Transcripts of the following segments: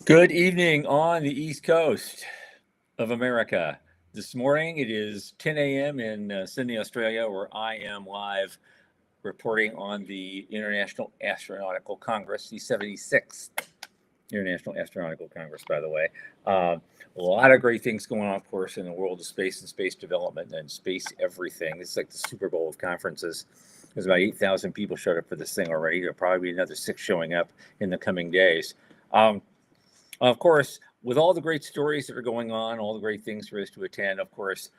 Good evening on the East Coast of America. This morning it is 10 a.m. in Sydney, Australia, where I am live reporting on the International Astronautical Congress, the 76th International Astronautical Congress, by the way. A lot of great things going on, of course, in the world of space and space development and space everything. It's like the Super Bowl of conferences. There's about 8,000 people showed up for this thing already. There'll probably be another 6 showing up in the coming days. Of course, with all the great stories that are going on, all the great things for us to attend, of course,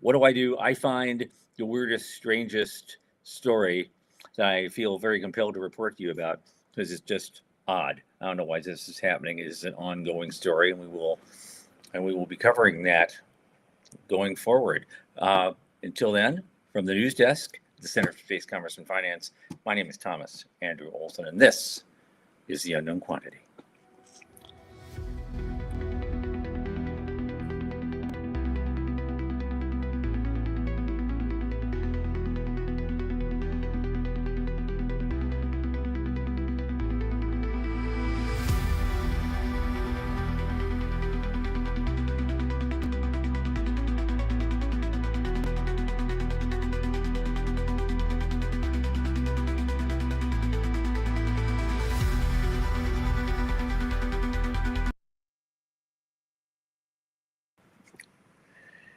what do? I find the weirdest, strangest story that I feel very compelled to report to you about because it's just odd. I don't know why this is happening. It is an ongoing story, and we will be covering that going forward. Until then, from the news desk, the Center for Space, Commerce, and Finance, my name is Thomas Andrew Olson, and this is The Unknown Quantity.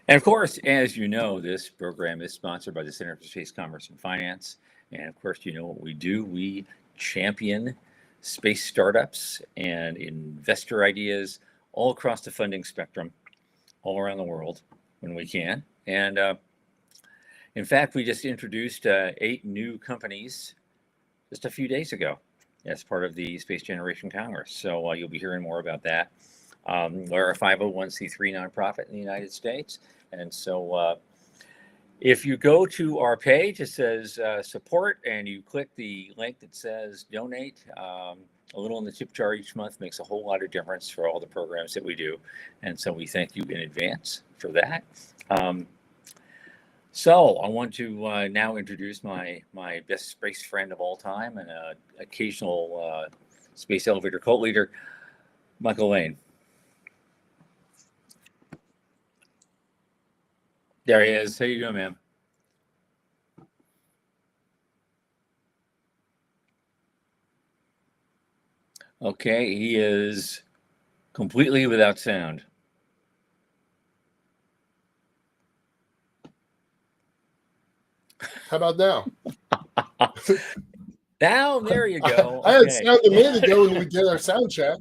And of course, as you know, this program is sponsored by the Center for Space, Commerce, and Finance. And of course, you know what we do. We champion space startups and investor ideas all across the funding spectrum, all around the world when we can. And in fact, we just introduced 8 new companies just a few days ago as part of the Space Generation Congress. So you'll be hearing more about that. We're a 501c3 nonprofit in the United States. And so if you go to our page, it says support, and you click the link that says donate. A little in the tip jar each month makes a whole lot of difference for all the programs that we do. And so we thank you in advance for that. So I want to now introduce my best space friend of all time and occasional space elevator cult leader, Michael Lane. There he is. How you doing, man? Okay, he is completely without sound. How about now? Now, there you go. I had sound a minute ago when we did our sound check.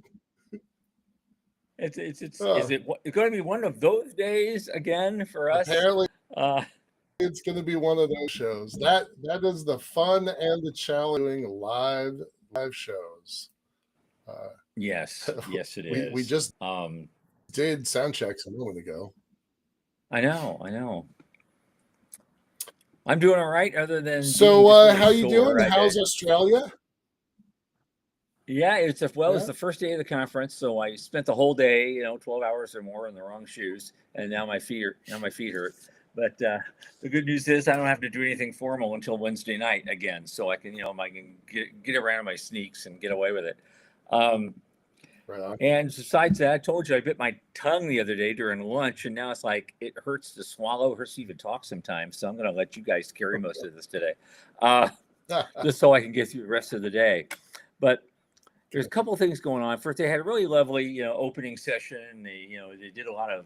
Is it going to be one of those days again for us? Apparently, it's going to be one of those shows. That is the fun and the challenging live shows. Yes, it is. We just did sound checks a moment ago. I know. I'm doing all right, other than how you doing? How's Australia? Yeah, it's the first day of the conference, so I spent the whole day, 12 hours or more in the wrong shoes, and now my feet hurt. But the good news is I don't have to do anything formal until Wednesday night again, so I can, I can get around in my sneaks and get away with it. Right on. And besides that, I told you I bit my tongue the other day during lunch, and now it's like it hurts to swallow, hurts to even talk sometimes. So I'm going to let you guys carry most of this today, just so I can get through the rest of the day. But there's a couple of things going on. First, they had a really lovely, opening session. They did a lot of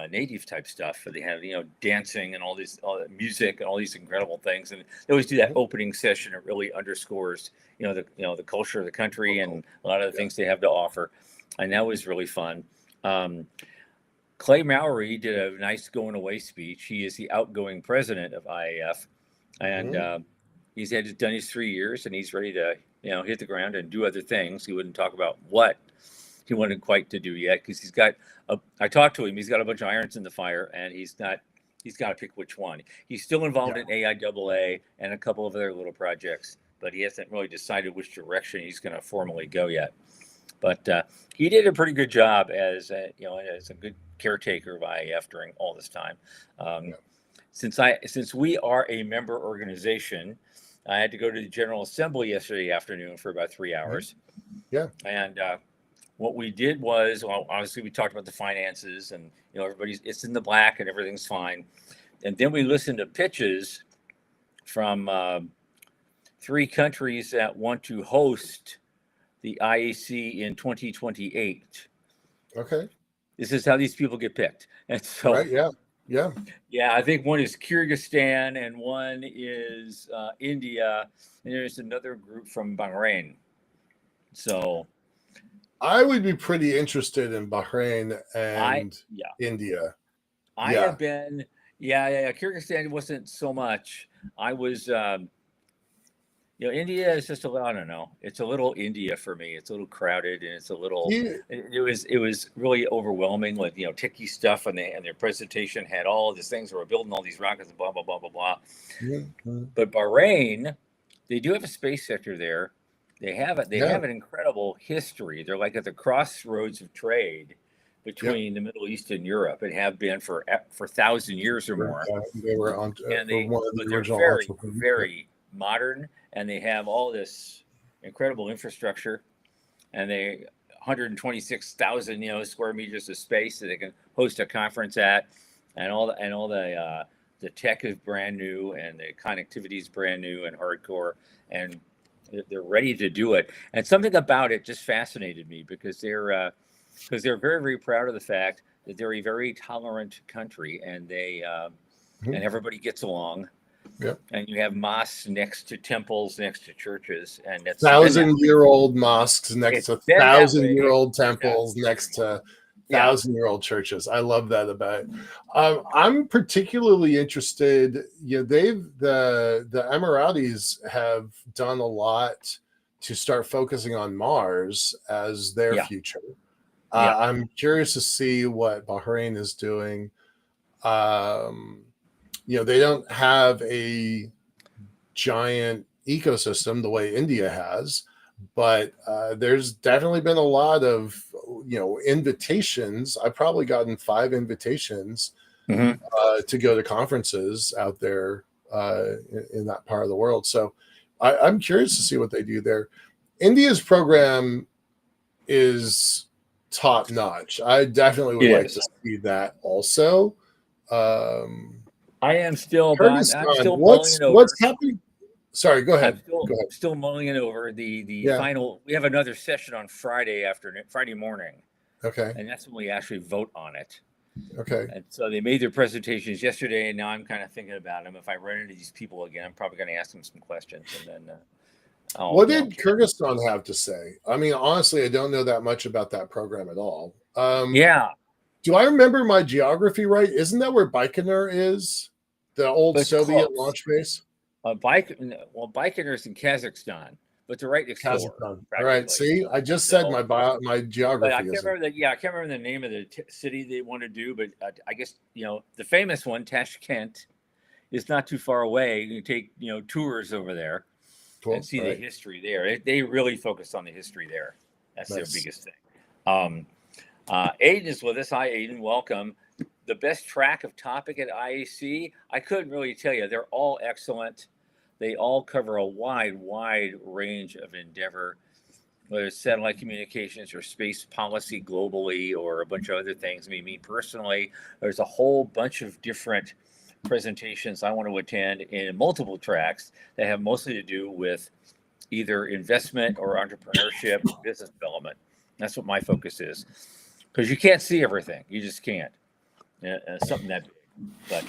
native type stuff. They had, dancing and all that music and all these incredible things. And they always do that opening session. It really underscores, the culture of the country and a lot of the things they have to offer. And that was really fun. Clay Mowry did a nice going away speech. He is the outgoing president of IAF, and he's done his 3 years, and he's ready to, hit the ground and do other things. He wouldn't talk about what he wanted quite to do yet, because I talked to him. He's got a bunch of irons in the fire, and he's got to pick which one. He's still involved in AIAA and a couple of other little projects, but he hasn't really decided which direction he's going to formally go yet. But he did a pretty good job as a good caretaker of IAF during all this time. Since we are a member organization, I had to go to the General Assembly yesterday afternoon for about 3 Mhm. hours. Yeah. And what we did was, well, obviously we talked about the finances, and it's in the black and everything's fine. And then we listened to pitches from 3 countries that want to host the IAC in 2028. Okay. This is how these people get picked. And so, Right. Yeah. Yeah. yeah, I think one is Kyrgyzstan and one is India, and there's another group from Bahrain. So I would be pretty interested in Bahrain I, and yeah, India. I Yeah. have been, yeah. Kyrgyzstan wasn't so much. I was, India is just a little, I don't know. It's a little India for me. It's a little crowded, and it's a little. You, It was really overwhelming with techie stuff, and their presentation had all of these things. We're building all these rockets, and blah blah blah blah blah. Mhm. But Bahrain, they do have a space sector there. They have it. They Yeah. have an incredible history. They're like at the crossroads of trade Yep. between the Middle East and Europe, and have been for 1,000 years or more. They were on And one of but the they're original very, entrepreneurs. very modern, and they have all this incredible infrastructure, and they 126,000 square meters of space that they can host a conference at, and the tech is brand new, and the connectivity is brand new and hardcore, and they're ready to do it. And something about it just fascinated me because they're very, very proud of the fact that they're a very tolerant country, and and everybody gets along. Yep. And you have mosques next to temples, next to churches, and it's 1,000-year-old mosques next to been that way 1,000-year-old for temples 1,000 years next or more. to Yeah. 1,000-year-old churches. I love that about it. I'm particularly interested. The Emiratis have done a lot to start focusing on Mars as their Yeah. future. Yeah. I'm curious to see what Bahrain is doing. They don't have a giant ecosystem the way India has, but there's definitely been a lot of invitations. I've probably gotten 5 invitations Mhm. to go to conferences out there in that part of the world. So I'm curious to see what they do there. India's program is top notch. I definitely would It like is. to see that also. I am still, but I'm Kyrgyzstan, still mulling it over. what's happening? Sorry, go I'm ahead. Go ahead. still mulling it over. The Yeah. final. We have another session on Friday morning, Okay. and that's when we actually vote on it. Okay. And so they made their presentations yesterday, and now I'm kind of thinking about them. If I run into these people again, I'm probably going to ask them some questions, and then. What did Kyrgyzstan have to say? I mean, honestly, I don't know that much about that program at all. Yeah. Do I remember my geography right? Isn't that where Baikonur is? The old Soviet launch base? Baikonur's in Kazakhstan, but they're right next door. Kazakhstan. All right. See, I just said my geography. But I can't remember I can't remember the name of the city they want to do, but I guess the famous one, Tashkent, is not too far away. You can take tours over there and see the history there. They really focus on the history there. That's their biggest thing. Aiden is with us. Hi, Aiden. Welcome. The best track of topic at IAC, I couldn't really tell you. They're all excellent. They all cover a wide range of endeavor, whether it's satellite communications or space policy globally or a bunch of other things. I mean, me personally, there's a whole bunch of different presentations I want to attend in multiple tracks that have mostly to do with either investment or entrepreneurship, business development. That's what my focus is. Because you can't see everything. You just can't. Something that big. But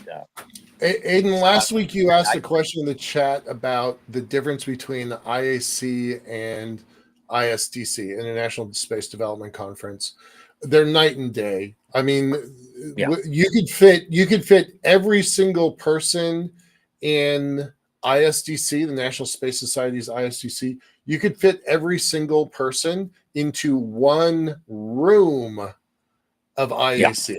Aiden, last week you asked a question in the chat about the difference between IAC and ISDC, International Space Development Conference. They're night and day. I mean, you could fit every single person in ISDC, the National Space Society's ISDC. You could fit every single person into one room of IAC.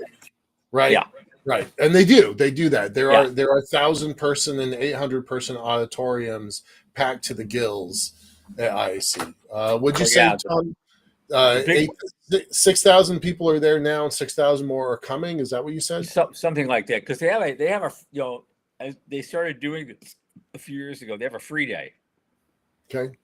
Right. Yeah. Right. And they do that. There are 1,000-person and 800-person auditoriums packed to the gills at IAC. Would you say, Tom, 6,000 people are there now and 6,000 more are coming? Is that what you said? Something like that. Because they have they started doing it a few years ago. They have a free day. Okay.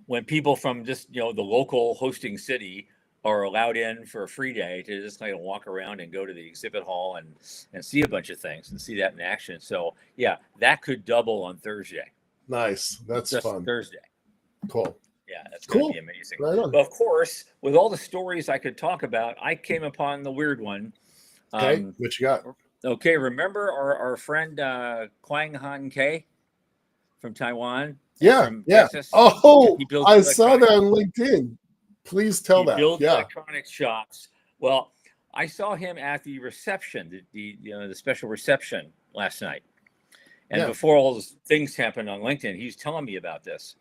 When people from just, the local hosting city are allowed in for a free day to just kind of walk around and go to the exhibit hall and see a bunch of things and see that in action. So yeah, that could double on Thursday. Nice. That's Just fun. Thursday. Cool. Yeah, that's going Cool. to be amazing. Right on. But of course, with all the stories I could talk about, I came upon the weird one. Okay. What you got? Okay, remember our friend Kwang Han K from Taiwan? Yeah. From Yeah. Texas? Oh, He builds I saw that electronic- on LinkedIn. Please tell He that. builds Yeah. electronic shops. Well, I saw him at the reception, the special reception last night. And Yeah. before all those things happened on LinkedIn, he was telling me about this.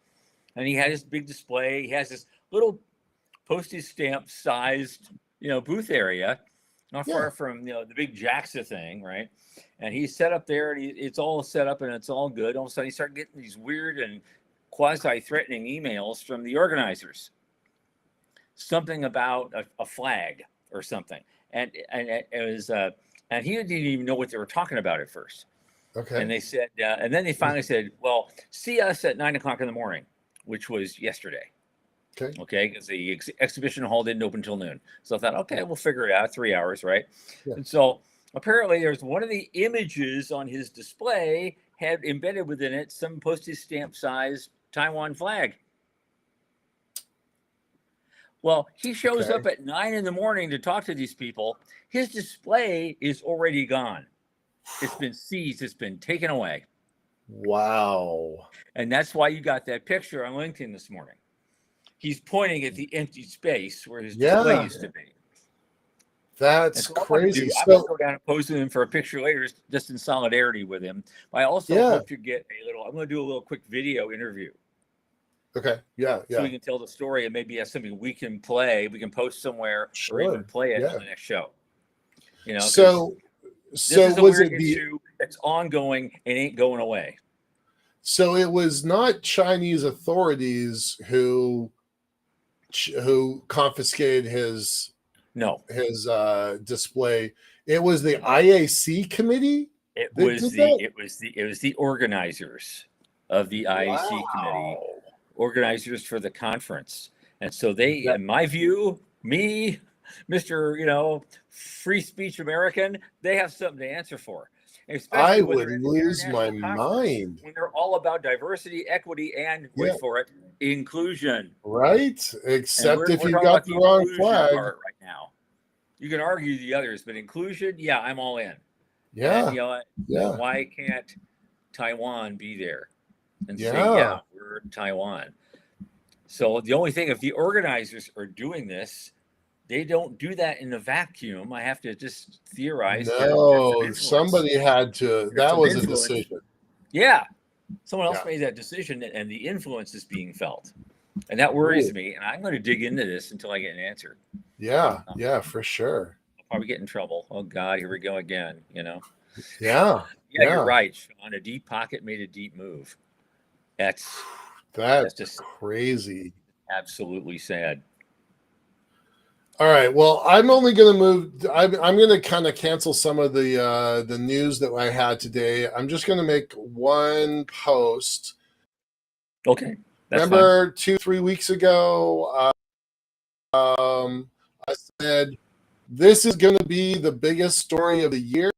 And he had his big display. He has this little postage stamp sized, booth area, not far from the big JAXA thing, right? And he's set up there, and it's all set up, and it's all good. All of a sudden, he started getting these weird and quasi-threatening emails from the organizers, something about a flag or something, and it was, and he didn't even know what they were talking about at first. Okay. And they said, and then they finally said, "Well, see us at 9:00 in the morning," which was yesterday. Okay, because the exhibition hall didn't open until noon. So I thought, okay, we'll figure it out. 3 hours, right? Yeah. And so apparently there's one of the images on his display had embedded within it some postage stamp size Taiwan flag. Well, he shows up at 9 in the morning to talk to these people. His display is already gone. It's been seized. It's been taken away. Wow. And that's why you got that picture on LinkedIn this morning. He's pointing at the empty space where his display used to be. That's crazy. I'm going to go down and pose with him for a picture later, just in solidarity with him. But I also hope to get I'm going to do a little quick video interview. Okay. Yeah. So we can tell the story and maybe have something we can play. We can post somewhere or even play it on the next show. So this is a weird issue that's ongoing and ain't going away. So it was not Chinese authorities who confiscated his display. It was the IAC committee. It was the organizers of the IAC committee, organizers for the conference. And so they, in my view, me, Mr. Free Speech American, they have something to answer for. I would lose my mind when they're all about diversity, equity, and wait for it, inclusion. Right, except if you got the wrong flag right now. You can argue the others, but inclusion, I'm all in. Yeah, and why can't Taiwan be there and say, we're Taiwan? So the only thing, if the organizers are doing this, they don't do that in a vacuum. I have to just theorize. No, somebody had to. That was a decision. Yeah. Someone else made that decision, and the influence is being felt. And that worries me. And I'm going to dig into this until I get an answer. Yeah, for sure. I'll probably get in trouble. Oh, God, here we go again, Yeah. You're right, Sean. A deep pocket made a deep move. That's just crazy. Absolutely sad. All right. Well, I'm only going to move. I'm going to kind of cancel some of the news that I had today. I'm just going to make one post. Okay. Remember 2-3 weeks ago, I said this is going to be the biggest story of the year,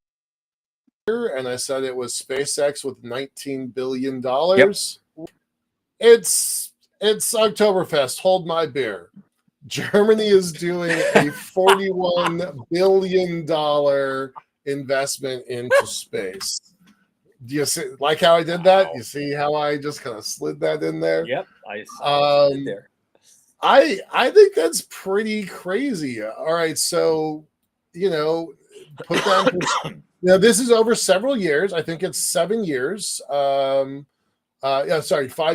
and I said it was SpaceX with $19 billion. Yep. It's Oktoberfest. Hold my beer. Germany is doing a $41 billion investment into space. Do you see, like how I did that? You see how I just kind of slid that in there? Yep, I slid there. I think that's pretty crazy. All right, so put that. This is over several years. I think it's 7 years. 5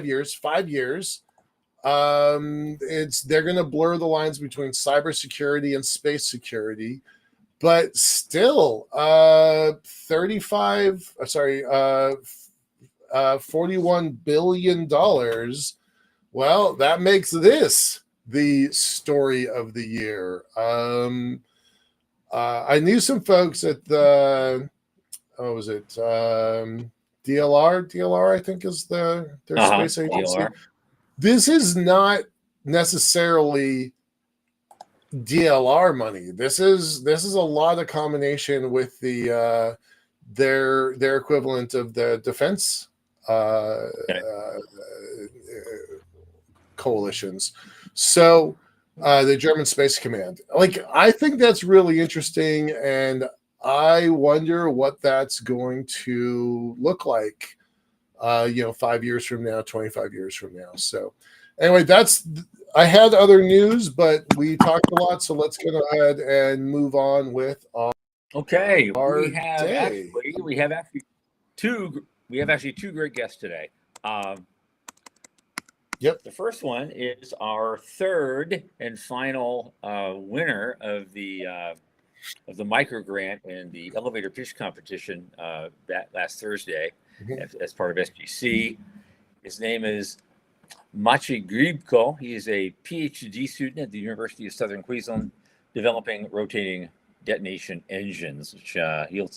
years. 5 years. They're going to blur the lines between cybersecurity and space security, but still, $41 billion. Well, that makes this the story of the year. I knew some folks at the, DLR, I think is their space agency. DLR. This is not necessarily DLR money. This is a lot of combination with the their equivalent of the defense coalitions. So the German Space Command. Like, I think that's really interesting, and I wonder what that's going to look like 5 years from now, 25 years from now. So anyway, I had other news, but we talked a lot, so let's go ahead and move on with our day. We have actually two great guests today. Yep. The first one is our third and final winner of the micro grant in the elevator pitch competition that last Thursday as part of SGC. His name is Maciej Grybko. He is a PhD student at the University of Southern Queensland, developing rotating detonation engines, which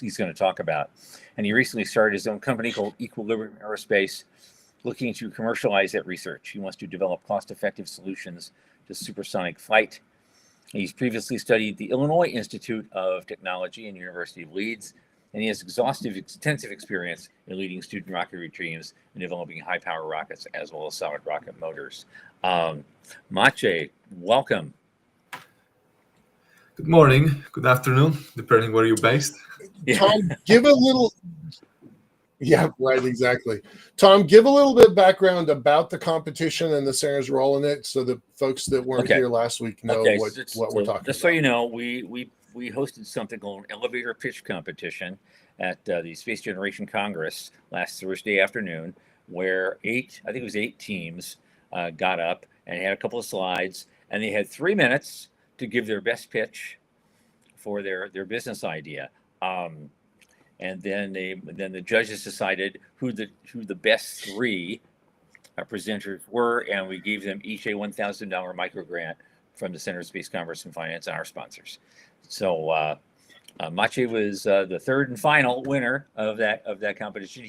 he's going to talk about. And he recently started his own company called Equilibrium Aerospace, looking to commercialize that research. He wants to develop cost-effective solutions to supersonic flight. He's previously studied the Illinois Institute of Technology and University of Leeds, and he has extensive experience in leading student rocketry teams and developing high-power rockets as well as solid rocket motors. Maciej, welcome. Good morning, good afternoon, depending where you're based. Tom, give a little... Yeah, right, exactly. Tom, give a little bit of background about the competition and the center's role in it, so the folks that weren't here last week know what we're talking about. Just so you know, we hosted something called an elevator pitch competition at the Space Generation Congress last Thursday afternoon, where eight teams got up and had a couple of slides, and they had 3 minutes to give their best pitch for their business idea. And then the judges decided who the best three presenters were, and we gave them each a $1,000 micro grant from the Center of Space Commerce and Finance and our sponsors. So Maciej was the third and final winner of that competition.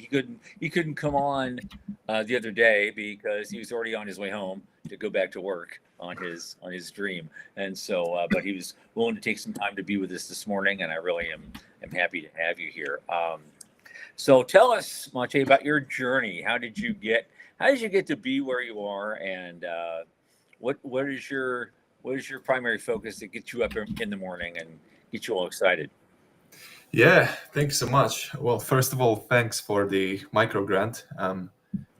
He couldn't come on the other day because he was already on his way home to go back to work on his dream, and so but he was willing to take some time to be with us this morning, and I really am happy to have you here. So tell us, Maciej, about your journey. How did you get to be where you are, and what is your primary focus that gets you up in the morning and get you all excited? Yeah, thanks so much. Well, first of all, thanks for the micro grant. I'm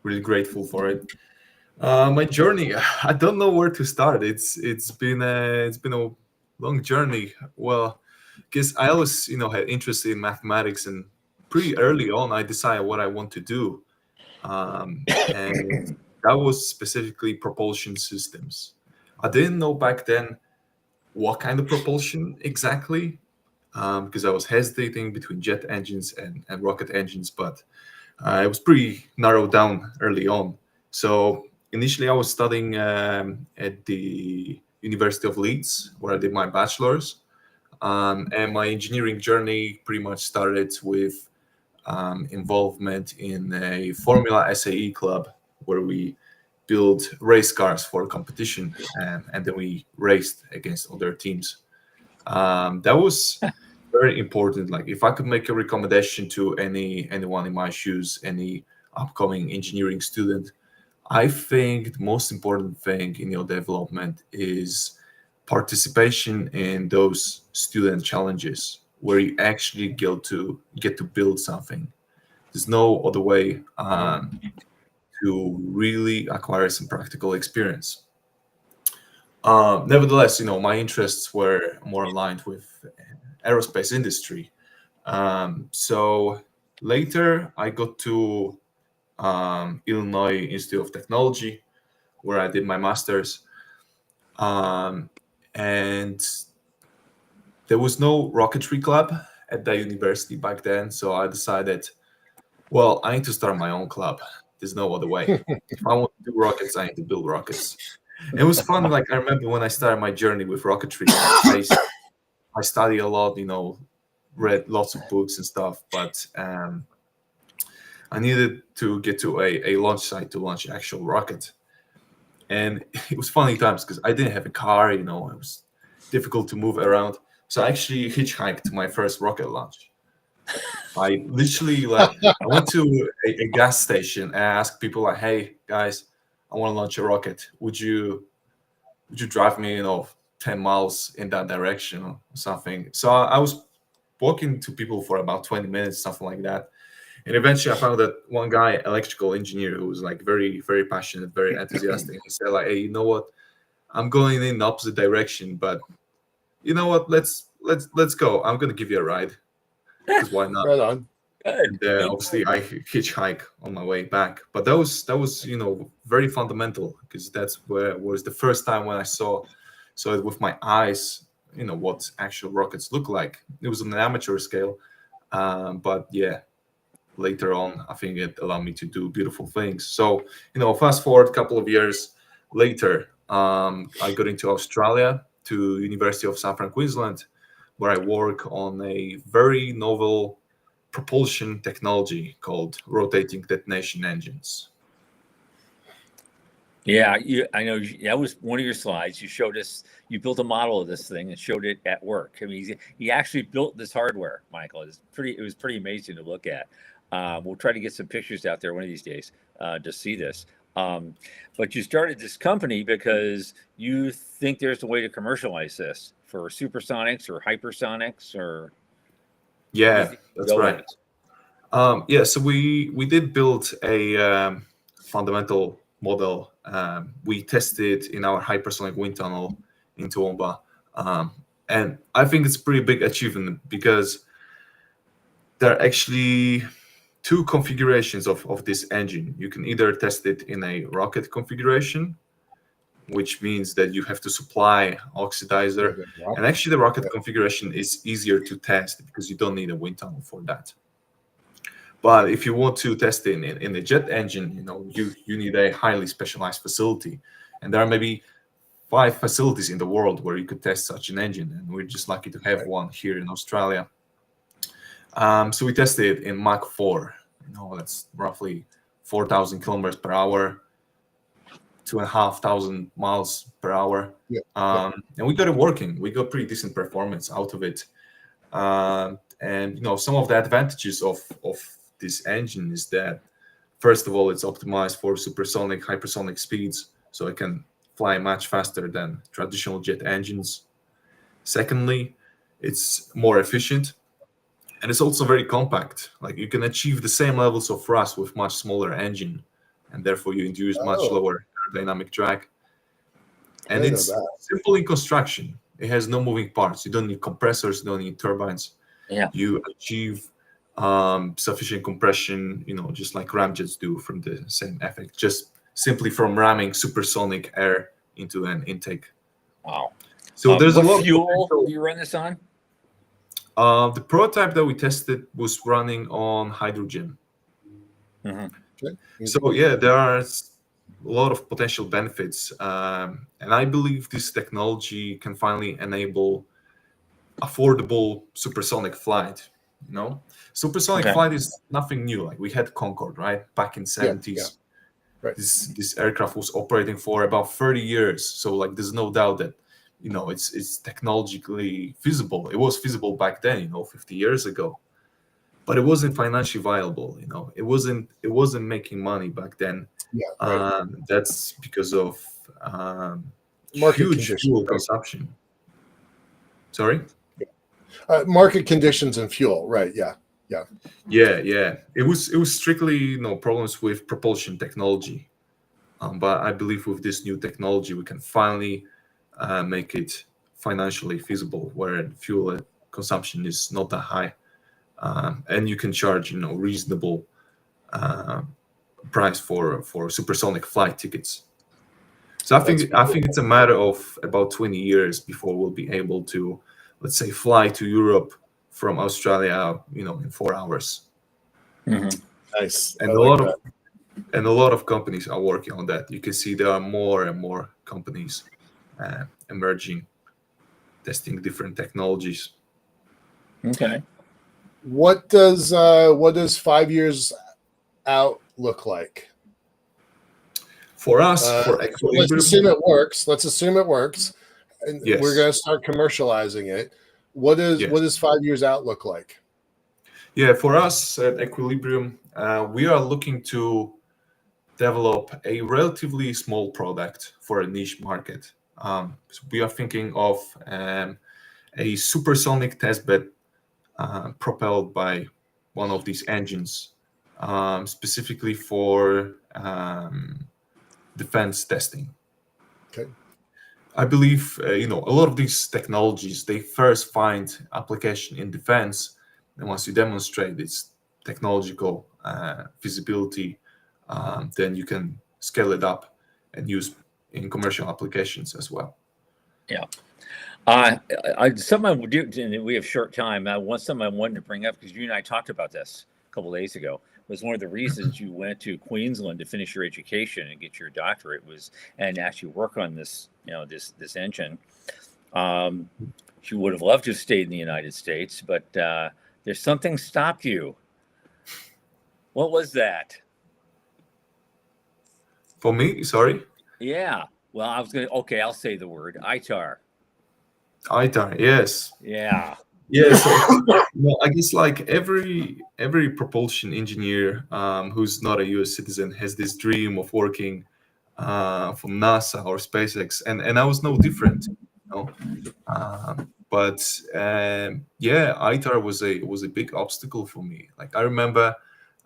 really grateful for it. My journey, I don't know where to start. It's been a long journey. Well, because I always had interest in mathematics, and pretty early on I decided what I want to do, and that was specifically propulsion systems. I didn't know back then what kind of propulsion exactly, because I was hesitating between jet engines and rocket engines, but it was pretty narrowed down early on. So initially I was studying at the University of Leeds, where I did my bachelor's, and my engineering journey pretty much started with involvement in a Formula SAE club, where we built race cars for competition, and then we raced against other teams. That was very important. Like, if I could make a recommendation to anyone in my shoes, any upcoming engineering student, I think the most important thing in your development is participation in those student challenges, where you actually get to build something. There's no other way to really acquire some practical experience. Nevertheless, my interests were more aligned with aerospace industry. So later I got to Illinois Institute of Technology, where I did my master's. And there was no rocketry club at that university back then. So I decided, well, I need to start my own club. There's no other way. If I want to do rockets, I need to build rockets. It was fun. Like, I remember when I started my journey with rocketry, I studied a lot, read lots of books and stuff. But I needed to get to a launch site to launch actual rocket. And it was funny times because I didn't have a car, it was difficult to move around. So I actually hitchhiked my first rocket launch. I literally I went to a gas station and asked people like, "Hey guys, I want to launch a rocket. Would you drive me, 10 miles in that direction or something?" So I was walking to people for about 20 minutes, something like that. And eventually I found that one guy, electrical engineer, who was like very, very passionate, very enthusiastic. He said like, "Hey, you know what? I'm going in the opposite direction, but you know what? Let's go. I'm gonna give you a ride, because why not?" Right on. And obviously I hitchhike on my way back. But that was very fundamental, because that's where was the first time when I saw it with my eyes, what actual rockets look like. It was on an amateur scale, but yeah, later on I think it allowed me to do beautiful things. So fast forward a couple of years later, I got into Australia, to University of Southern Queensland, where I work on a very novel propulsion technology called rotating detonation engines. Yeah, I know that was one of your slides. You showed us, you built a model of this thing and showed it at work. I mean, he actually built this hardware, Michael. It was pretty amazing to look at. We'll try to get some pictures out there one of these days to see this. But you started this company because you think there's a way to commercialize this for supersonics or hypersonics, or Yeah, that's right. Yeah, so we did build a fundamental model. We tested in our hypersonic wind tunnel in Toowoomba, and I think it's a pretty big achievement, because there are actually two configurations of this engine. You can either test it in a rocket configuration, which means that you have to supply oxidizer. And actually the rocket configuration is easier to test because you don't need a wind tunnel for that. But if you want to test it in a jet engine, you need a highly specialized facility. And there are maybe 5 facilities in the world where you could test such an engine. And we're just lucky to have one here in Australia. So we tested it in Mach 4. That's roughly 4,000 kilometers per hour, 2,500 miles per hour. And we got it working. We got pretty decent performance out of it. And some of the advantages of this engine is that, first of all, it's optimized for supersonic, hypersonic speeds, so it can fly much faster than traditional jet engines. Secondly, it's more efficient, and it's also very compact. Like, you can achieve the same levels of thrust with much smaller engine, and therefore you induce much lower aerodynamic drag. And it's simple in construction. It has no moving parts. You don't need compressors, you don't need turbines. Yeah. You achieve sufficient compression, just like ramjets do, from the same effect, just simply from ramming supersonic air into an intake. Wow. So there's a lot of fuel do you run this on? The prototype that we tested was running on hydrogen. Mm-hmm. So yeah, there are a lot of potential benefits, and I believe this technology can finally enable affordable supersonic flight. Supersonic flight is nothing new. Like, we had Concorde, right, back in 70s. Yeah. Right. This aircraft was operating for about 30 years. So like, there's no doubt that it's technologically feasible. It was feasible back then, 50 years ago, but it wasn't financially viable. It wasn't making money back then. Yeah. Right. That's because of huge fuel consumption. Sorry. Market conditions and fuel, right? Yeah. It was strictly problems with propulsion technology, but I believe with this new technology we can finally make it financially feasible, where fuel consumption is not that high, and you can charge reasonable price for supersonic flight tickets. So I think it's a matter of about 20 years before we'll be able to, let's say, fly to Europe from Australia, in 4 hours. Mm-hmm. Nice. And a lot of companies are working on that. You can see there are more and more companies emerging, testing different technologies. Okay. What does 5 years out look like? For us, for Let's equilibrium, assume it works. Let's assume it works, and yes. we're going to start commercializing it. What does 5 years out look like? Yeah, for us at Equilibrium, we are looking to develop a relatively small product for a niche market. So we are thinking of a supersonic testbed propelled by one of these engines, specifically for defense testing. Okay. I believe a lot of these technologies, they first find application in defense, and once you demonstrate its technological feasibility, then you can scale it up and use in commercial applications as well. Yeah. Something we do, and we have short time. Something I wanted to bring up, because you and I talked about this a couple of days ago, was one of the reasons you went to Queensland to finish your education and get your doctorate and actually work on this, this engine. You would have loved to have stayed in the United States, but there's something stopped you. What was that? For me, sorry? Yeah. Well, I'll say the word ITAR. ITAR, yes. Yeah. Yeah, so I guess like every propulsion engineer who's not a US citizen has this dream of working from NASA or SpaceX, and I was no different, but ITAR was a big obstacle for me. Like I remember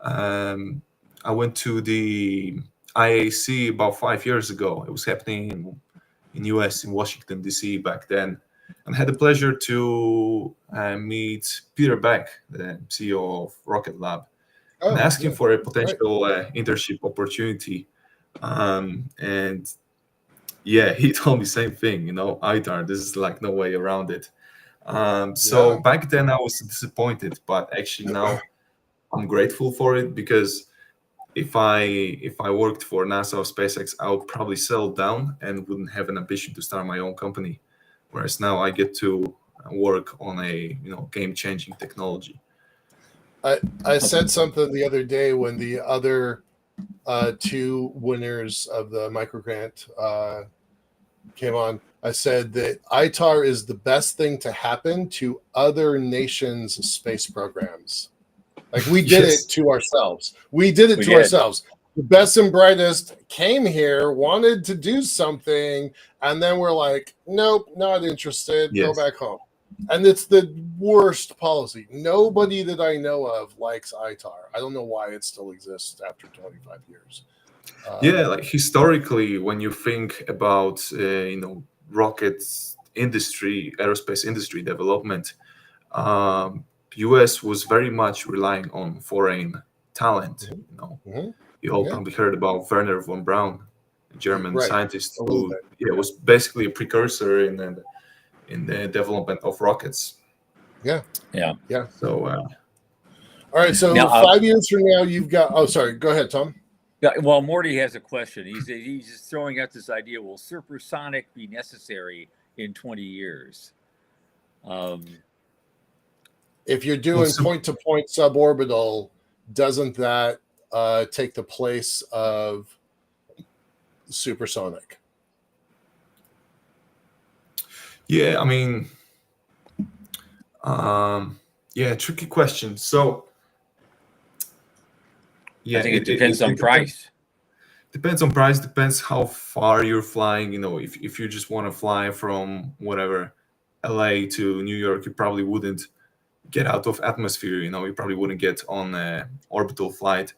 I went to the IAC about 5 years ago. It was happening in US, in Washington DC back then, and had the pleasure to meet Peter Beck, the CEO of Rocket Lab, and ask him for a potential internship opportunity. And yeah, he told me same thing, ITAR, this is like no way around it. So back then I was disappointed, but actually now I'm grateful for it, because if I worked for NASA or SpaceX, I would probably settle down and wouldn't have an ambition to start my own company. Whereas now I get to work on a game-changing technology. I said something the other day when the other two winners of the microgrant came on. I said that ITAR is the best thing to happen to other nations' space programs. Like we did it to ourselves. We did it to ourselves. The best and brightest came here, wanted to do something, and then we're like, nope, not interested. Go back home. And it's the worst policy. Nobody that I know of likes ITAR. I don't know why it still exists after 25 years. Like historically, when you think about rockets industry, aerospace industry development, US was very much relying on foreign talent. You all probably heard about Werner von Braun, a German scientist who was basically a precursor in the development of rockets. Yeah. So all right, so now, 5 years from now you've got go ahead, Tom. Yeah, well, Morty has a question. He's just throwing out this idea, will supersonic be necessary in 20 years? If you're doing point-to-point suborbital, doesn't that take the place of supersonic? Yeah, I mean, tricky question. So, I think it depends on price. Depends on price. Depends how far you're flying. If you just want to fly from whatever LA to New York, you probably wouldn't get out of atmosphere. You probably wouldn't get on an orbital flight.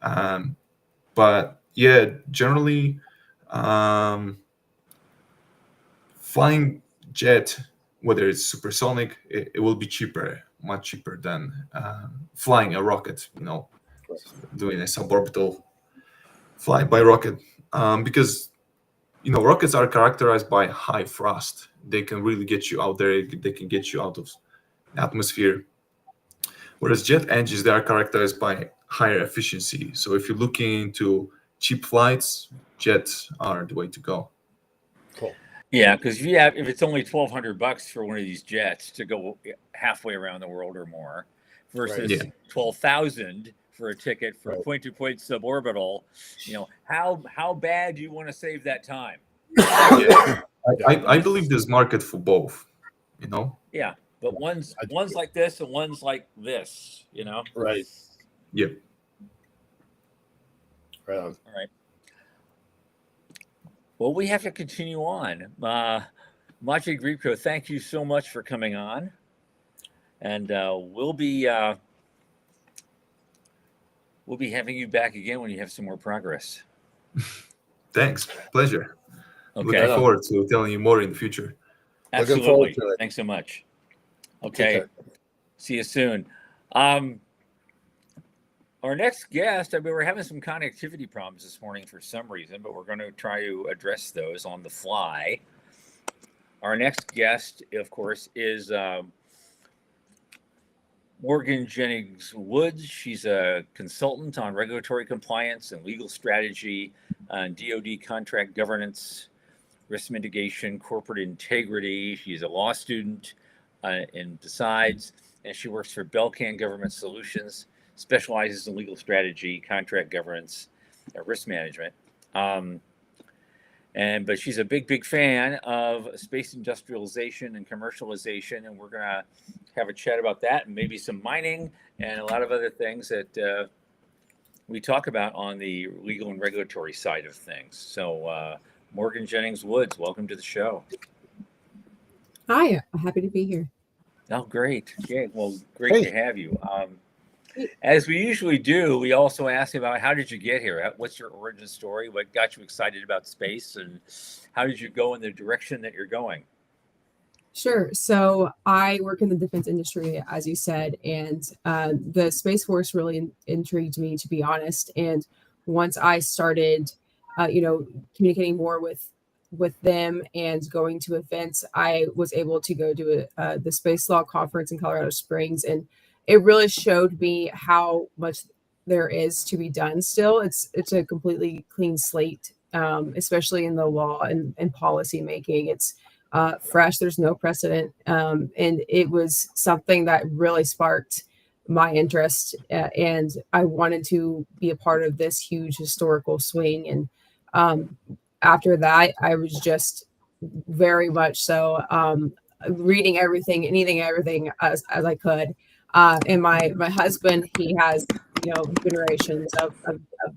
But yeah, generally, flying jet, whether it's supersonic, it will be cheaper, much cheaper than flying a rocket. Doing a suborbital flight by rocket, because rockets are characterized by high thrust. They can really get you out there. They can get you out of the atmosphere. Whereas jet engines, they are characterized by higher efficiency. So if you're looking into cheap flights, jets are the way to go. Cool. Yeah, because if it's only $1,200 for one of these jets to go halfway around the world or more, versus $12,000 for a ticket for Right. point-to-point suborbital. How bad do you want to save that time? Yeah. I believe there's market for both. Yeah, but one's like this and one's like this. Right. Yeah. Right on. All right. Well, we have to continue on. Maciej Gripko, thank you so much for coming on, and we'll be having you back again when you have some more progress. Thanks. Pleasure. Okay. Looking forward to telling you more in the future. Absolutely. Looking forward to it. Thanks so much. Okay. See you soon. Our next guest, we're having some connectivity problems this morning for some reason, but we're going to try to address those on the fly. Our next guest, of course, is Morgan Jennings-Woods. She's a consultant on regulatory compliance and legal strategy on DoD contract governance, risk mitigation, corporate integrity. She's a law student and besides, and she works for Belcan Government Solutions, specializes in legal strategy, contract governance, risk management. But she's a big fan of space industrialization and commercialization, and we're going to have a chat about that and maybe some mining and a lot of other things that we talk about on the legal and regulatory side of things. So Morgan Jennings-Woods, welcome to the show. Hi, I'm happy to be here. Oh, great. Yeah, well, great to have you. As we usually do, we also ask about how did you get here? What's your origin story? What got you excited about space? And how did you go in the direction that you're going? Sure. So I work in the defense industry, as you said, and the Space Force really intrigued me, to be honest. And once I started, communicating more with them and going to events, I was able to go to the Space Law Conference in Colorado Springs, and it really showed me how much there is to be done still. It's a completely clean slate, especially in the law and policy making. It's fresh. There's no precedent. And it was something that really sparked my interest. And I wanted to be a part of this huge historical swing. And after that, I was just very much so reading everything as I could. And my husband, he has generations of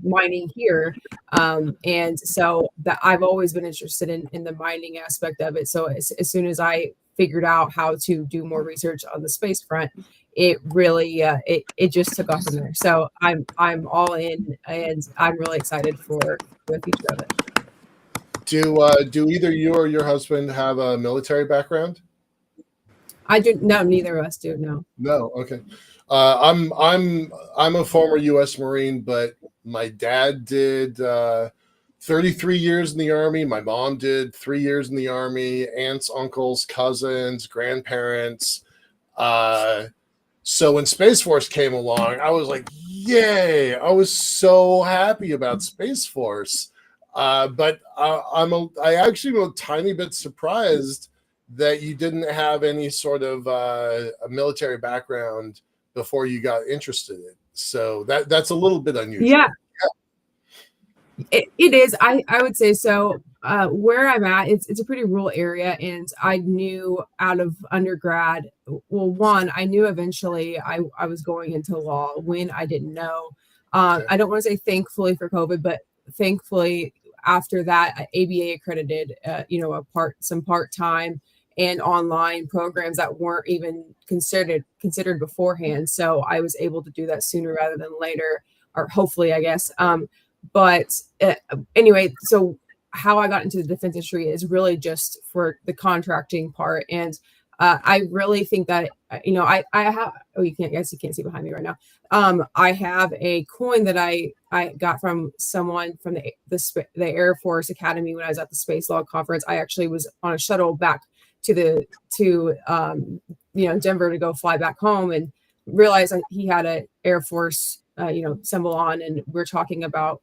mining here, and so that I've always been interested in the mining aspect of it. So as soon as I figured out how to do more research on the space front, it really it just took off from there. So I'm all in, and I'm really excited for the future of it. Do either you or your husband have a military background? I do. No, neither of us do. No. No. Okay. I'm a former U.S. Marine, but my dad did 33 years in the Army. My mom did 3 years in the Army. Aunts, uncles, cousins, grandparents. So when Space Force came along, I was like, "Yay!" I was so happy about Space Force. But I actually am a tiny bit surprised that you didn't have any sort of a military background before you got interested in it. So that's a little bit unusual. Yeah. It is. I would say so. Where I'm at, it's a pretty rural area, and I knew out of undergrad. Well, one, I knew eventually I was going into law. When I didn't know, Okay. I don't want to say thankfully for COVID, but thankfully after that, ABA accredited, some part-time and online programs that weren't even considered beforehand. So I was able to do that sooner rather than later, or hopefully, I guess. But anyway, so how I got into the defense industry is really just for the contracting part. And I really think that, I have, you can't see behind me right now. I have a coin that I got from someone from the Air Force Academy when I was at the Space Law Conference. I actually was on a shuttle back to Denver to go fly back home, and realized that he had an Air Force symbol on, and we're talking about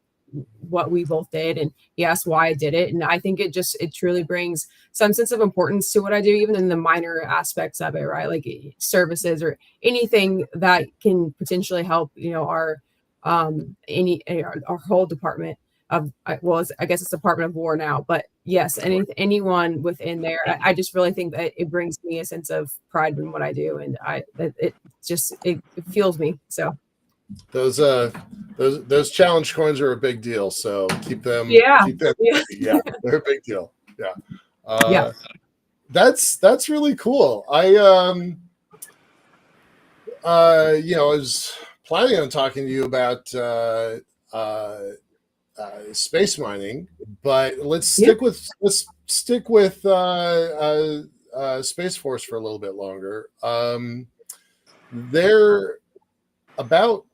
what we both did, and he asked why I did it. And I think it truly brings some sense of importance to what I do, even in the minor aspects of it, right? Like services or anything that can potentially help, our whole department of, well, I guess it's Department of War now, but yes, anyone within there, I just really think that it brings me a sense of pride in what I do, and it fuels me. So those challenge coins are a big deal. So keep them. Yeah. Yeah, they're a big deal. Yeah. Yeah. That's really cool. I was planning on talking to you about space mining, but let's stick with Space Force for a little bit longer. They're about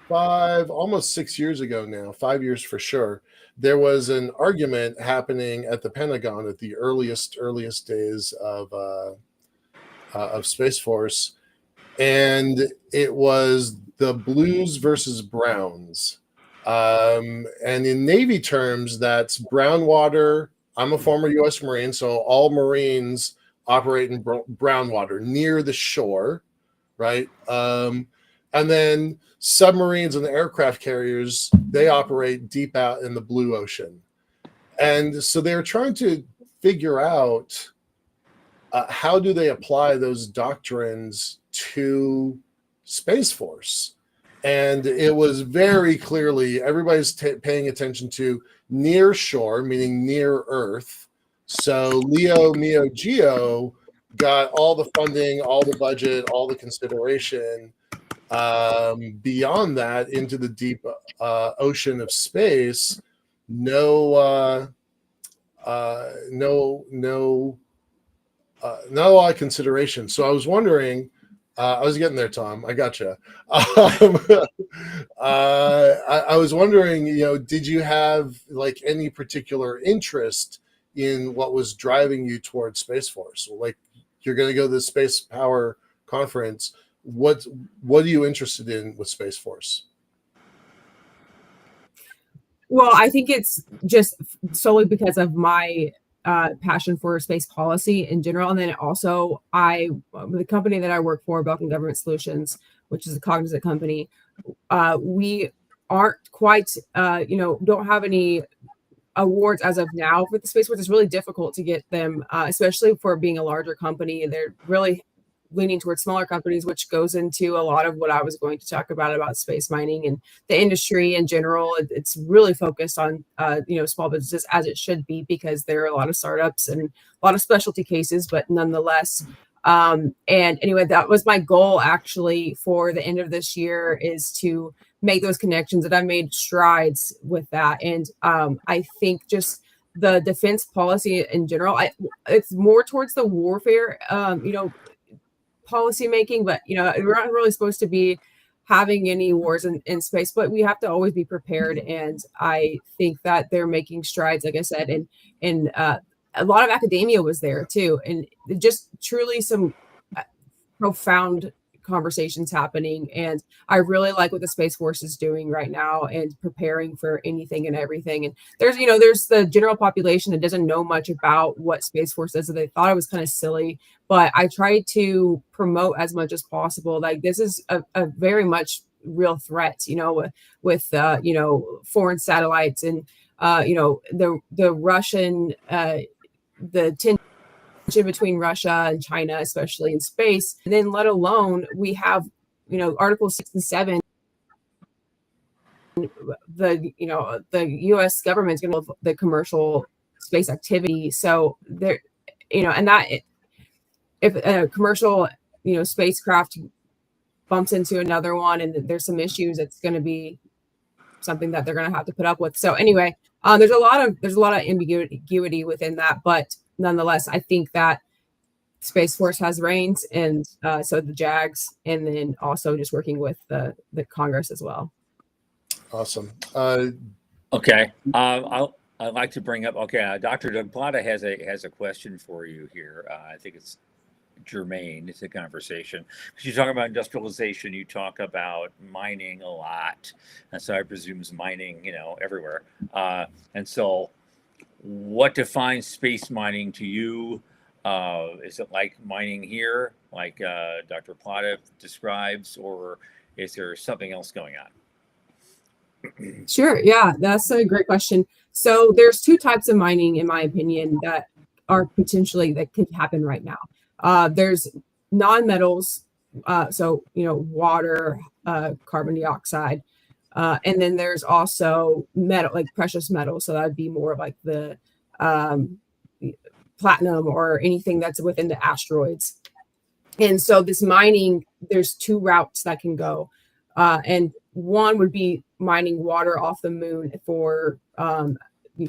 almost 6 years ago now, 5 years for sure. There was an argument happening at the Pentagon at the earliest days of Space Force, and it was the Blues versus Browns. And in Navy terms, that's brown water. I'm a former U.S. Marine, so all Marines operate in brown water near the shore, right? And then submarines and aircraft carriers, they operate deep out in the blue ocean. And so they're trying to figure out how do they apply those doctrines to Space Force. And it was very clearly, everybody's paying attention to near shore, meaning near Earth. So Leo, Meo, Geo got all the funding, all the budget, all the consideration. Beyond that, into the deep ocean of space, no not a lot of consideration. So I was wondering, I was getting there, Tom. I gotcha. I was wondering, did you have like any particular interest in what was driving you towards Space Force? Like, you're going to go to the Space Power Conference. What are you interested in with Space Force? Well, I think it's just solely because of my passion for space policy in general. And then also the company that I work for, Belkin Government Solutions, which is a cognizant company, we aren't quite, don't have any awards as of now for the Space Force. It's really difficult to get them, especially for being a larger company. They're really leaning towards smaller companies, which goes into a lot of what I was going to talk about space mining and the industry in general. It's really focused on, small businesses, as it should be, because there are a lot of startups and a lot of specialty cases, but nonetheless. And anyway, that was my goal actually for the end of this year, is to make those connections, and I've made strides with that. And I think just the defense policy in general, it's more towards the warfare, policy making, but we're not really supposed to be having any wars in space, but we have to always be prepared. And I think that they're making strides, like I said, and a lot of academia was there too, and just truly some profound conversations happening. And I really like what the Space Force is doing right now and preparing for anything and everything. And there's the general population that doesn't know much about what Space Force is, so they thought it was kind of silly, but I try to promote as much as possible. Like, this is a very much real threat, with foreign satellites and the Russian the tension between Russia and China, especially in space. And then let alone we have, Article 6 and 7, the US government's going to the commercial space activity. So there, and that if a commercial, spacecraft bumps into another one and there's some issues, it's going to be something that they're going to have to put up with. So anyway, there's a lot of ambiguity within that, but nonetheless, I think that Space Force has reins, and so the JAGs, and then also just working with the Congress as well. Awesome. Okay. I'd like to bring up. Okay, Dr. Doug Plata has a question for you here. I think it's germane. It's a conversation because you talk about industrialization. You talk about mining a lot, and so I presume mining, everywhere. And so, what defines space mining to you? Is it like mining here, like Dr. Plata describes, or is there something else going on? Sure. Yeah, that's a great question. So there's two types of mining, in my opinion, that are potentially that could happen right now. There's non-metals, so water, carbon dioxide, and then there's also metal, like precious metals. So that'd be more like the um, platinum or anything that's within the asteroids. And so this mining, there's two routes that can go. And one would be mining water off the moon for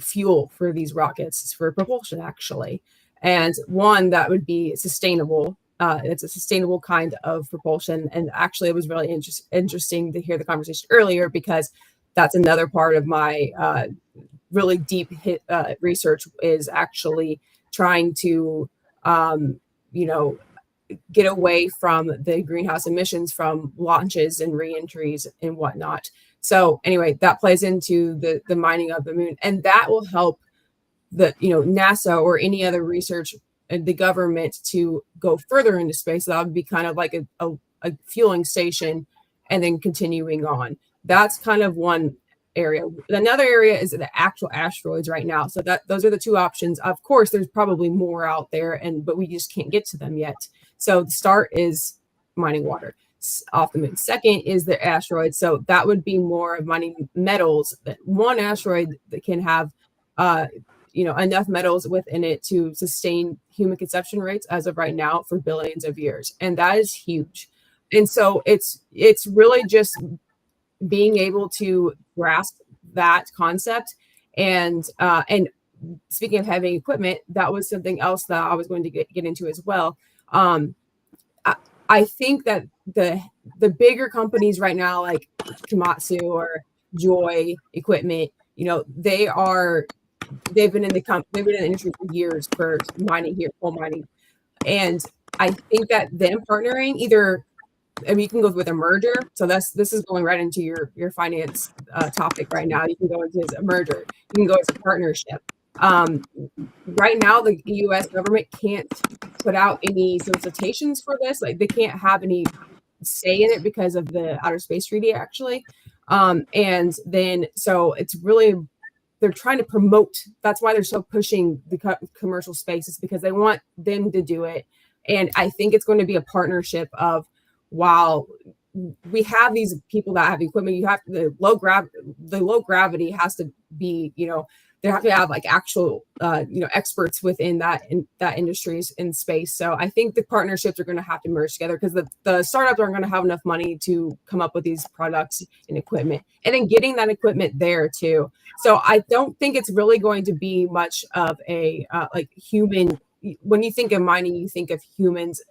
fuel for these rockets, for propulsion, actually. And one that would be sustainable. It's a sustainable kind of propulsion. And actually, it was really interesting to hear the conversation earlier, because that's another part of my really deep research, is actually trying to, you know, get away from the greenhouse emissions from launches and reentries and whatnot. So anyway, that plays into the mining of the moon, and that will help the NASA or any other research and the government to go further into space. So that would be kind of like a fueling station, and then continuing on. That's kind of one area. Another area is the actual asteroids right now. So those are the two options. Of course, there's probably more out there, but we just can't get to them yet. So the start is mining water off the moon. Second is the asteroids. So that would be more of mining metals. One asteroid that can have enough metals within it to sustain human conception rates as of right now for billions of years. And that is huge. And so it's really just being able to grasp that concept. And speaking of heavy equipment, that was something else that I was going to get into as well. I think that the bigger companies right now, like Komatsu or Joy Equipment, they've been in the industry for years for mining coal mining, and I think that them partnering either. I mean, you can go with a merger. So this is going right into your finance topic right now. You can go into a merger. You can go as a partnership. Right now, the U.S. government can't put out any solicitations for this. Like, they can't have any say in it because of the Outer Space Treaty, actually. And then, so it's really, they're trying to promote. That's why they're so pushing the commercial spaces, because they want them to do it. And I think it's going to be a partnership of, while we have these people that have equipment, you have the low gravity has to be, they have to have like actual, experts within that industries in space. So I think the partnerships are going to have to merge together, because the startups aren't going to have enough money to come up with these products and equipment, and then getting that equipment there too. So I don't think it's really going to be much of a like human. When you think of mining, you think of humans,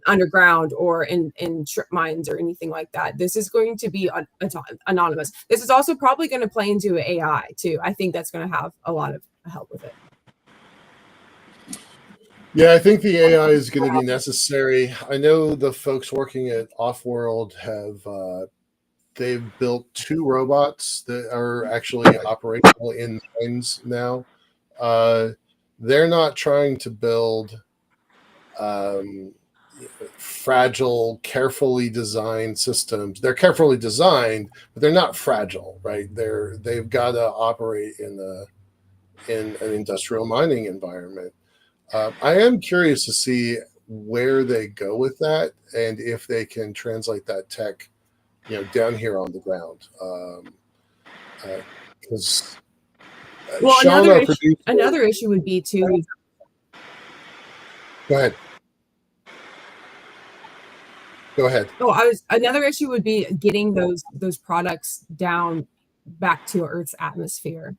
underground or in strip mines or anything like that. This is going to be anonymous. This is also probably going to play into AI too. I think that's going to have a lot of help with it. Yeah, I think the AI is going to be necessary. I know the folks working at Offworld they've built 2 robots that are actually operational in mines now. They're not trying to build fragile, carefully designed systems. They're carefully designed, but they're not fragile, right? They've got to operate in an industrial mining environment. I am curious to see where they go with that, and if they can translate that tech, down here on the ground. Because another issue would be to. Go ahead. Another issue would be getting those products down back to Earth's atmosphere.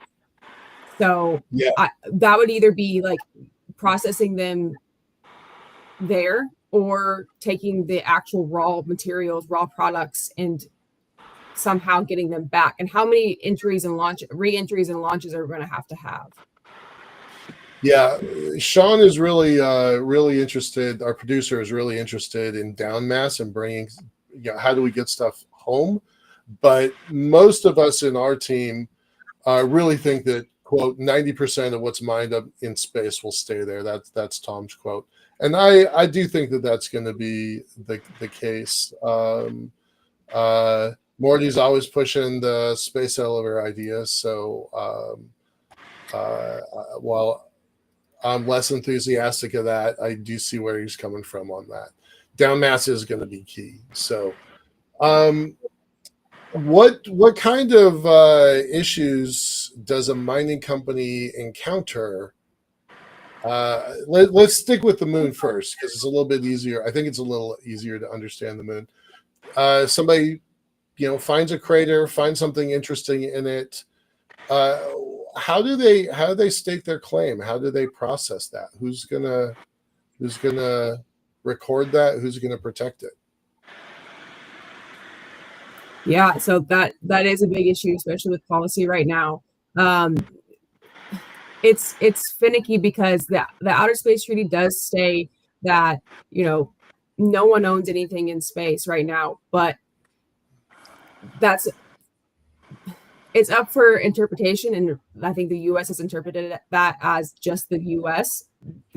So yeah, that would either be like processing them there, or taking the actual raw materials, raw products, and somehow getting them back. And how many re-entries and launches are we going to have? Yeah, Sean is really interested. Our producer is really interested in down mass and bringing, how do we get stuff home? But most of us in our team really think that, quote, 90% of what's mined up in space will stay there. That's Tom's quote. And I do think that that's going to be the case. Morty's always pushing the space elevator idea. So while I'm less enthusiastic of that, I do see where he's coming from on that. Down mass is going to be key. So what kind of issues does a mining company encounter? Let's stick with the moon first, because it's a little bit easier. I think it's a little easier to understand the moon. Somebody, finds a crater, finds something interesting in it. How do they stake their claim? How do they process that? Who's gonna record that? Who's gonna protect it? Yeah, so that is a big issue, especially with policy right now. It's finicky because the Outer Space Treaty does say that no one owns anything in space right now, but it's up for interpretation, and I think the U.S. has interpreted that as just the U.S.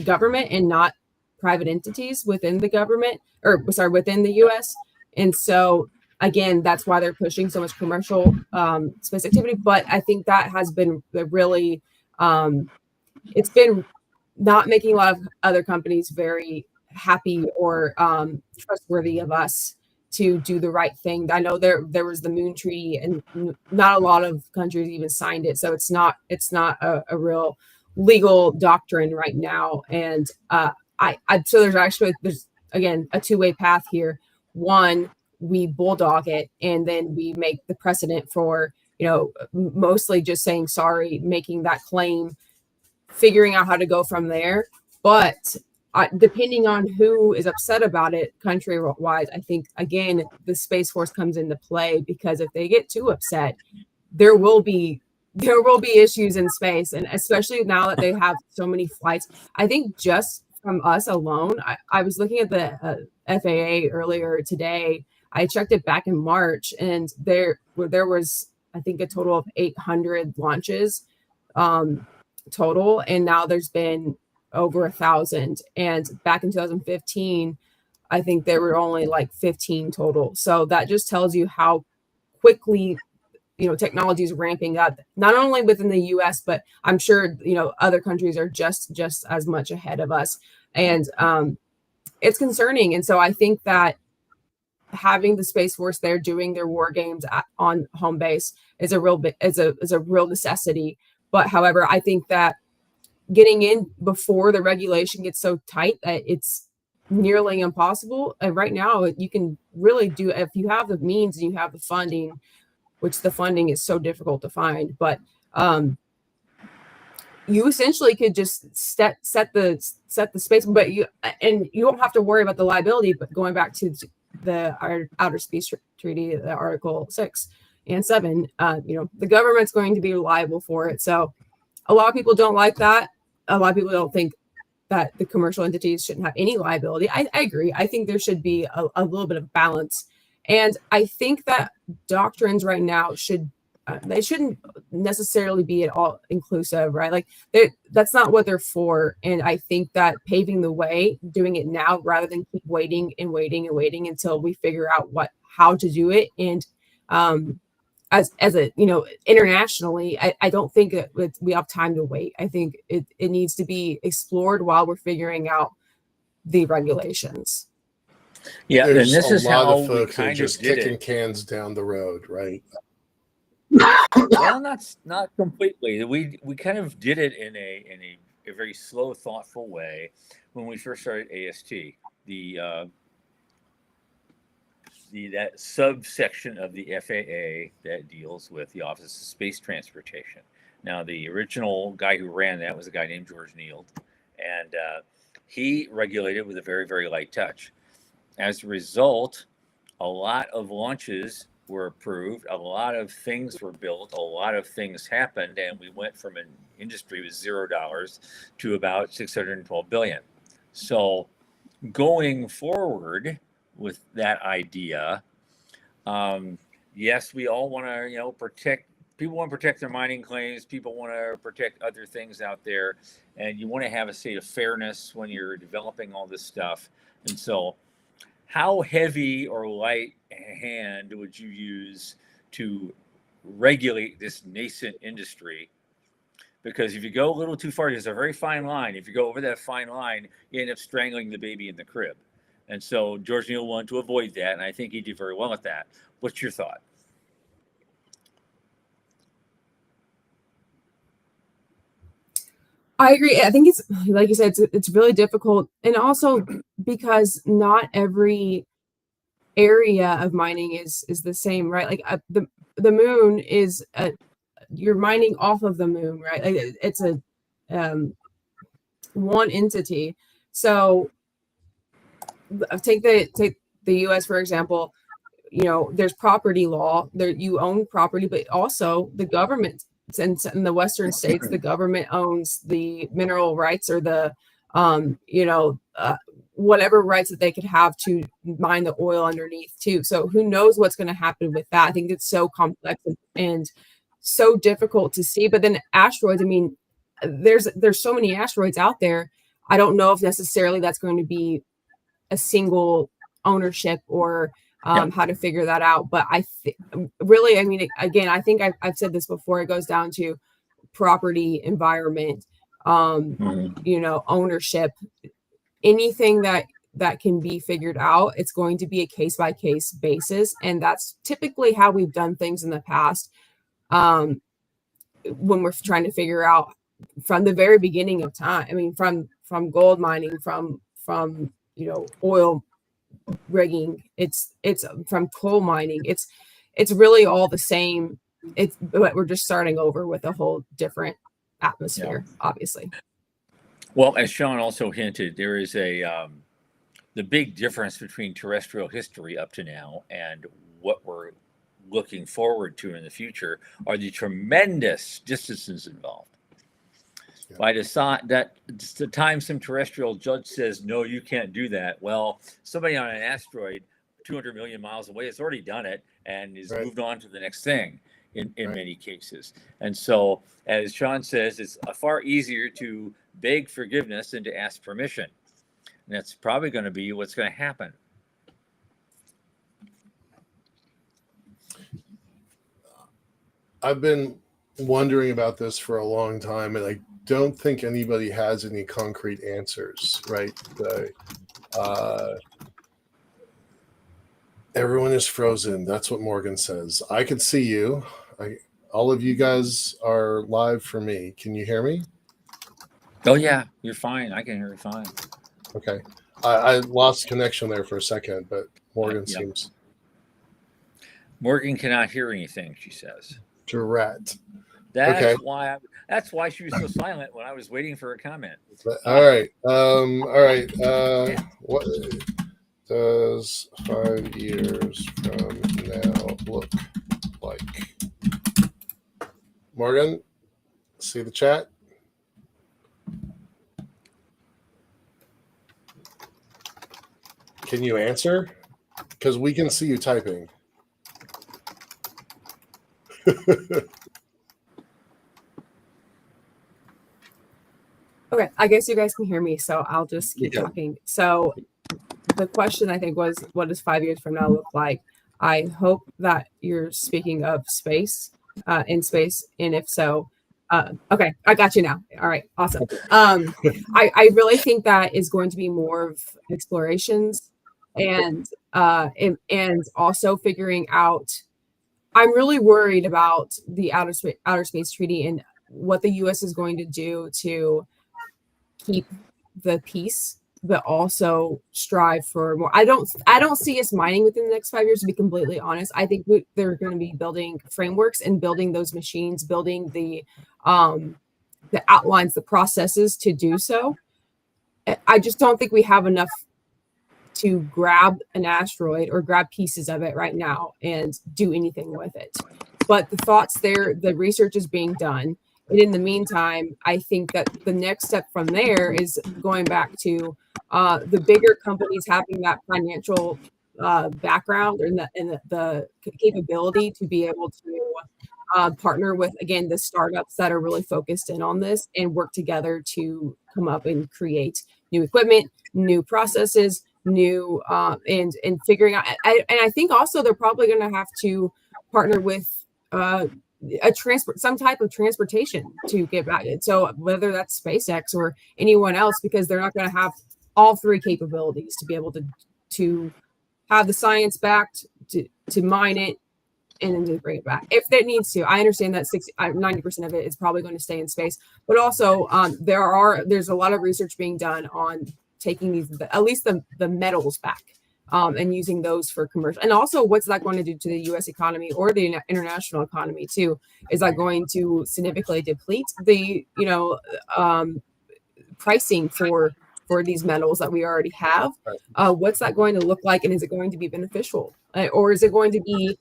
government and not private entities within the government, or sorry, within the U.S. And so again, that's why they're pushing so much commercial space activity. But I think that has been really it's been not making a lot of other companies very happy or trustworthy of us to do the right thing. I know there was the Moon Treaty, and not a lot of countries even signed it, so it's not a real legal doctrine right now. And so there's again a two-way path here. One, we bulldog it, and then we make the precedent for mostly just saying sorry, making that claim, figuring out how to go from there. But depending on who is upset about it country-wise, I think, again, the Space Force comes into play, because if they get too upset, there will be issues in space. And especially now that they have so many flights, I think just from us alone, I was looking at the FAA earlier today. I checked it back in March, and there was, I think, a total of 800 launches total, and now there's been over 1,000. And back in 2015, I think there were only like 15 total. So that just tells you how quickly technology is ramping up, not only within the US, but I'm sure other countries are just as much ahead of us. And it's concerning. And so I think that having the Space Force there doing their war games on home base is a real necessity. But however, I think that getting in before the regulation gets so tight that it's nearly impossible. And right now, you can really do, if you have the means and you have the funding, which the funding is so difficult to find. But you essentially could just set the space, but you don't have to worry about the liability. But going back to our Outer Space Treaty, the Article 6 and 7, the government's going to be liable for it. So a lot of people don't like that. A lot of people don't think that the commercial entities shouldn't have any liability. I agree. I think there should be a little bit of balance. And I think that doctrines right now they shouldn't necessarily be at all inclusive, right? Like that's not what they're for. And I think that paving the way, doing it now rather than keep waiting until we figure out how to do it. And as a internationally, I don't think that we have time to wait. I think it needs to be explored while we're figuring out the regulations. Yeah, There's and this is a lot how of we folks are kind just of did kicking it. cans down the road, right? Well, not completely. We kind of did it in a very slow, thoughtful way when we first started AST. That subsection of the FAA that deals with the Office of Space Transportation. Now, the original guy who ran that was a guy named George Nield, and he regulated with a very, very light touch. As a result, a lot of launches were approved, a lot of things were built, a lot of things happened, and we went from an industry with $0 to about $612 billion. So going forward with that idea, yes, we all want to protect. People want to protect their mining claims. People want to protect other things out there, and you want to have a state of fairness when you're developing all this stuff. And so how heavy or light hand would you use to regulate this nascent industry? Because if you go a little too far, there's a very fine line. If you go over that fine line, you end up strangling the baby in the crib. And so George Neal wanted to avoid that, and I think he did very well at that. What's your thought? I agree. I think it's, like you said, it's really difficult. And also because not every area of mining is the same, right? Like the moon is you're mining off of the moon, right? Like it's a one entity. So take the US for example. You know, there's property law there, you own property, but also the government, and in the Western states the government owns the mineral rights or the whatever rights that they could have to mine the oil underneath too. So who knows what's going to happen with that? I think it's so complex and so difficult to see. But then asteroids, I mean, there's so many asteroids out there. I don't know if necessarily that's going to be a single ownership or how to figure that out. But really, I mean, again, I think I've said this before, it goes down to property, environment, ownership, anything that can be figured out. It's going to be a case by case basis. And that's typically how we've done things in the past. When we're trying to figure out from the very beginning of time, I mean, from gold mining, from oil rigging, it's from coal mining, it's really all the same. But we're just starting over with a whole different atmosphere, obviously. Well, as Sean also hinted, there is the big difference between terrestrial history up to now and what we're looking forward to in the future are the tremendous distances involved. By the time some terrestrial judge says, no, you can't do that, well, somebody on an asteroid 200 million miles away has already done it and is moved on to the next thing in many cases. And so, as Sean says, it's far easier to beg forgiveness than to ask permission. And that's probably going to be what's going to happen. I've been wondering about this for a long time, and I don't think anybody has any concrete answers, right? Everyone is frozen. That's what Morgan says. I can see you. All of you guys are live for me. Can you hear me? Oh, yeah, you're fine. I can hear you fine. Okay. I lost connection there for a second, but Morgan seems. Morgan cannot hear anything, she says. Direct. That's why she was so silent when I was waiting for a comment. All right. What does 5 years from now look like? Morgan, see the chat? Can you answer? Because we can see you typing. Okay, I guess you guys can hear me, so I'll just keep talking. So the question, I think, was, what does 5 years from now look like? I hope that you're speaking of space, in space, and if so, okay, I got you now. All right, awesome. I really think that is going to be more of explorations and also figuring out. I'm really worried about the outer space treaty and what the U.S. is going to do to keep the peace, but also strive for more. I don't see us mining within the next 5 years, to be completely honest. I think they're going to be building frameworks and building those machines, building the outlines, the processes to do so. I just don't think we have enough to grab an asteroid or grab pieces of it right now and do anything with it. But the thoughts there, the research is being done. And in the meantime, I think that the next step from there is going back to the bigger companies having that financial background and the capability to be able to partner with, again, the startups that are really focused in on this and work together to come up and create new equipment, new processes, new and figuring out. And I think also they're probably going to have to partner with some type of transportation to get back. So whether that's SpaceX or anyone else, because they're not going to have all three capabilities to be able to have the science backed, to mine it, and then to bring it back if it needs to. I understand that 90% of it is probably going to stay in space, but also there's a lot of research being done on taking at least the metals back, and using those for commercial. And also, what's that going to do to the U.S. economy or the international economy too? Is that going to significantly deplete the pricing for these metals that we already have? What's that going to look like, and is it going to be beneficial, or is it going to be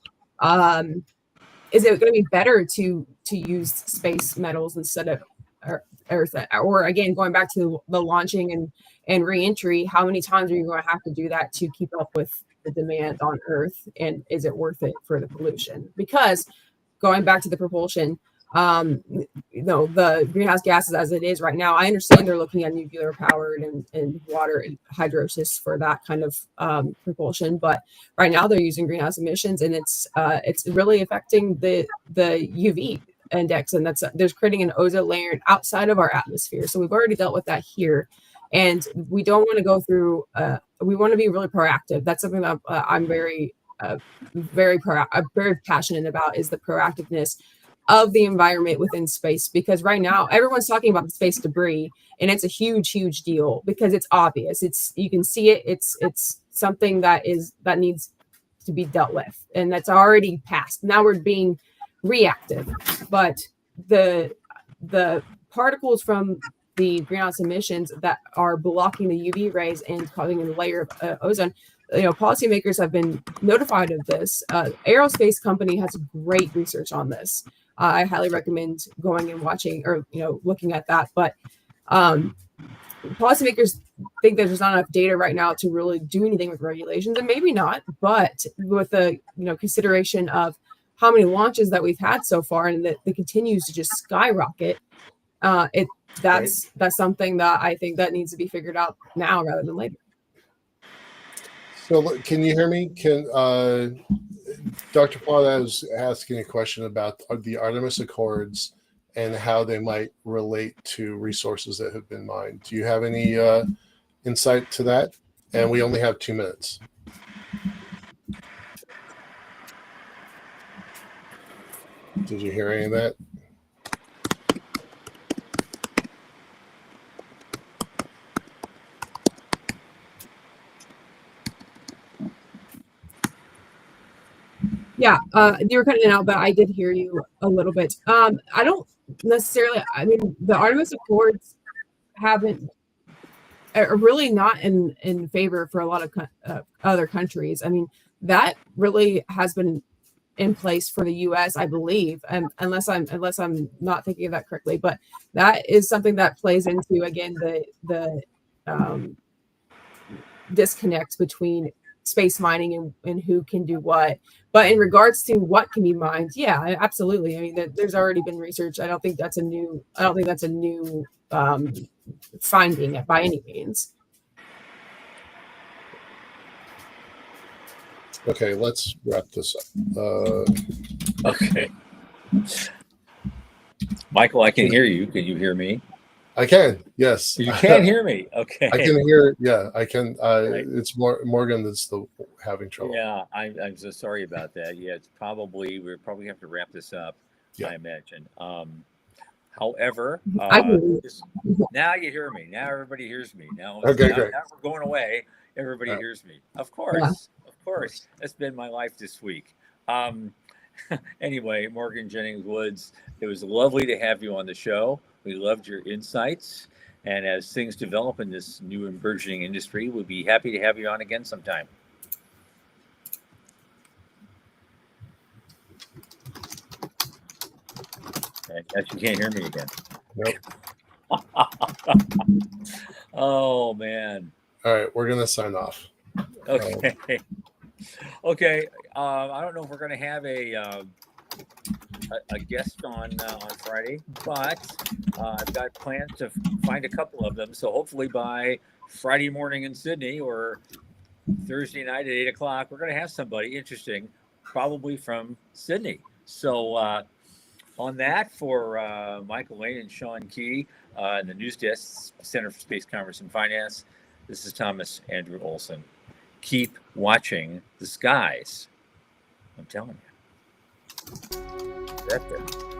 better to use space metals instead of Earth? Or again, going back to the launching and re-entry, how many times are you going to have to do that to keep up with the demand on Earth? And is it worth it for the pollution? Because going back to the propulsion, the greenhouse gases as it is right now, I understand they're looking at nuclear powered and water and hydrosis for that kind of propulsion, but right now they're using greenhouse emissions, and it's really affecting the UV index, and there's creating an ozone layer outside of our atmosphere. So we've already dealt with that here, and we don't want to go through. We want to be really proactive. That's something that I'm very passionate about, is the proactiveness of the environment within space, because right now everyone's talking about the space debris, and it's a huge deal because it's obvious. You can see it. It's something that needs to be dealt with, and that's already passed. Now we're being reactive, but the particles from the greenhouse emissions that are blocking the UV rays and causing a layer of ozone. Policymakers have been notified of this. Aerospace company has great research on this. I highly recommend going and watching or looking at that. But policymakers think that there's not enough data right now to really do anything with regulations, and maybe not. But with the consideration of how many launches that we've had so far, and that it continues to just skyrocket, that's something that I think that needs to be figured out now rather than later. So can you hear me? Dr. Plata was asking a question about the Artemis Accords and how they might relate to resources that have been mined. Do you have any insight to that? And we only have 2 minutes. Did you hear any of that? Yeah, you were cutting it out, but I did hear you a little bit. I don't necessarily. I mean, the Artemis Accords are really not in favor for a lot of other countries. I mean, that really has been in place for the U.S., I believe, unless I'm not thinking of that correctly. But that is something that plays into, again, the disconnect between space mining and who can do what. But in regards to what can be mined, yeah, absolutely. I mean, there's already been research. I don't think that's a new finding by any means. Okay, let's wrap this up. Okay. Michael, I can hear you. Can you hear me? I can, yes. You can hear me. Okay. I can hear, yeah, I can. Right. It's Morgan that's having trouble. Yeah, I'm so sorry about that. Yeah, we're probably have to wrap this up, yeah. I imagine. However, now you hear me. Now everybody hears me. Now great. Now we're going away. Everybody hears me. Of course. That's been my life this week. Anyway, Morgan Jennings-Woods, it was lovely to have you on the show. We loved your insights. And as things develop in this new and burgeoning industry, we'll be happy to have you on again sometime. I guess you can't hear me again. Nope. Oh, man. All right, we're going to sign off. Okay. Okay. I don't know if we're going to have a guest on Friday, but I've got plans to find a couple of them. So hopefully by Friday morning in Sydney or Thursday night at 8 o'clock, we're going to have somebody interesting, probably from Sydney. So on that, for Michael Lane and Sean Key and the news desk, Center for Space Commerce and Finance, this is Thomas Andrew Olson. Keep watching the skies. I'm telling you. That's it.